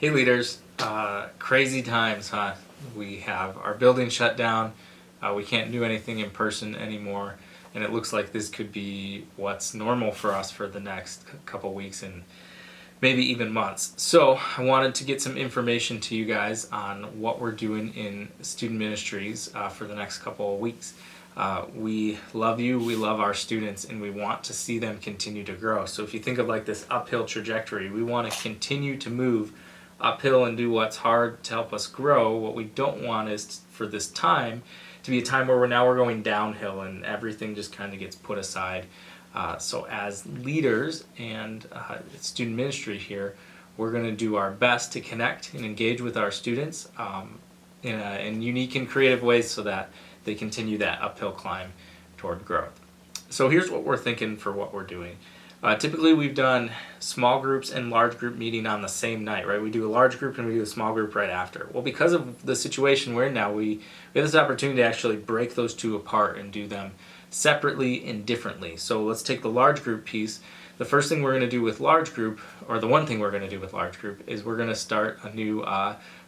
Hey leaders, crazy times, huh? We have our building shut down, we can't do anything in person anymore, and it looks like this could be what's normal for us for the next couple weeks and maybe even months. So I wanted to get some information to you guys on what we're doing in student ministries for the next couple of weeks. We love you, we love our students, and we want to see them continue to grow. So if you think of like this uphill trajectory, we want to continue to move uphill and do what's hard to help us grow. What we don't want is for this time to be a time where we're going downhill and everything just kind of gets put aside. So as leaders and student ministry here, we're going to do our best to connect and engage with our students in unique and creative ways so that they continue that uphill climb toward growth. So here's what we're thinking for what we're doing. Typically we've done small groups and large group meeting on the same night, right? We do a large group and we do a small group right after. Well, because of the situation we're in now, we have this opportunity to actually break those two apart and do them separately and differently. So let's take the large group piece. The first thing we're going to do with large group, or the one thing we're going to do with large group, is we're going to start a new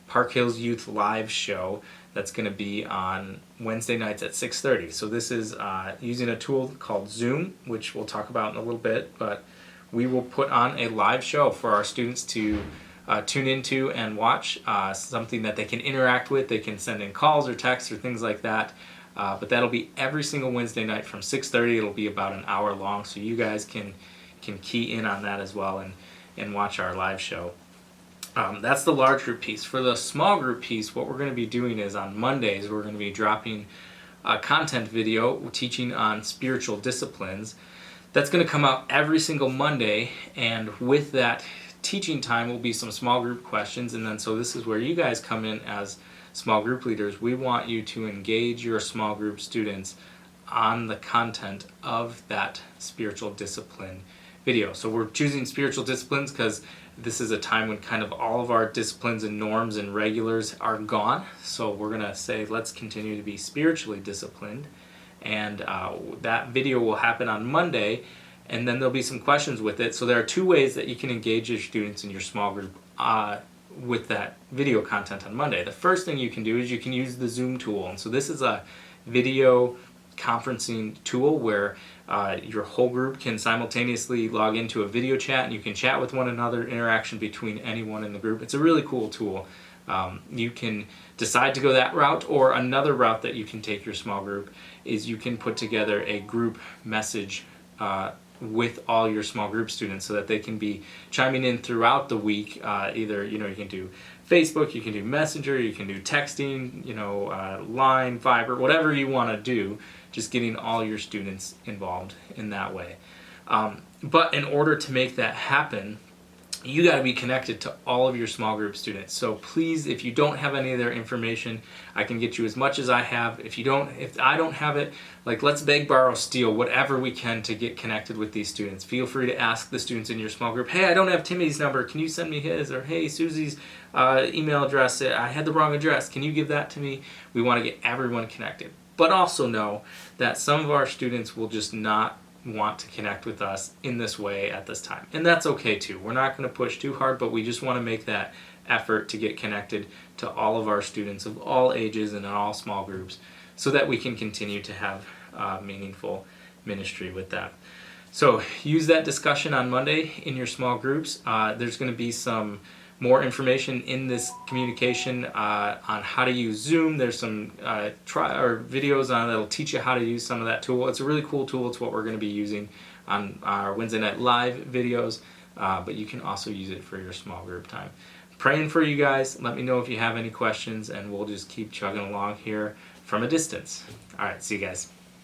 Park Hills Youth Live show that's going to be on Wednesday nights at 6:30. So this is using a tool called Zoom, which we'll talk about in a little bit, but we will put on a live show for our students to tune into and watch, something that they can interact with. They can send in calls or texts or things like that, but that'll be every single Wednesday night from 6:30. It'll be about an hour long, so you guys can key in on that as well and watch our live show. That's the large group piece. For the small group piece, what we're going to be doing is on Mondays, we're going to be dropping a content video teaching on spiritual disciplines. That's going to come out every single Monday, and with that teaching time will be some small group questions. And then so this is where you guys come in as small group leaders. We want you to engage your small group students on the content of that spiritual discipline video. So we're choosing spiritual disciplines because this is a time when kind of all of our disciplines and norms and regulars are gone. So we're going to say, let's continue to be spiritually disciplined. And that video will happen on Monday, and then there'll be some questions with it. So there are two ways that you can engage your students in your small group with that video content on Monday. The first thing you can do is you can use the Zoom tool. And so this is a video conferencing tool where your whole group can simultaneously log into a video chat and you can chat with one another, interaction between anyone in the group. It's a really cool tool. You can decide to go that route, or another route that you can take your small group is you can put together a group message with all your small group students so that they can be chiming in throughout the week. Either, you can do Facebook, you can do Messenger, you can do texting, Line, Viber, whatever you want to do, just getting all your students involved in that way. But in order to make that happen, you got to be connected to all of your small group students. So please, if you don't have any of their information, I can get you as much as I have. If I don't have it, let's beg, borrow, steal, whatever we can to get connected with these students. Feel free to ask the students in your small group, hey, I don't have Timmy's number, can you send me his? Or hey, Susie's email address, I had the wrong address, can you give that to me? We want to get everyone connected. But also know that some of our students will just not want to connect with us in this way at this time. And that's okay too. We're not going to push too hard, but we just want to make that effort to get connected to all of our students of all ages and in all small groups so that we can continue to have meaningful ministry with that. So use that discussion on Monday in your small groups. There's going to be some more information in this communication on how to use Zoom. There's some videos on that'll teach you how to use some of that tool. It's a really cool tool. It's what we're going to be using on our Wednesday night live videos, but you can also use it for your small group time. Praying for you guys. Let me know if you have any questions, and we'll just keep chugging along here from a distance. All right, see you guys.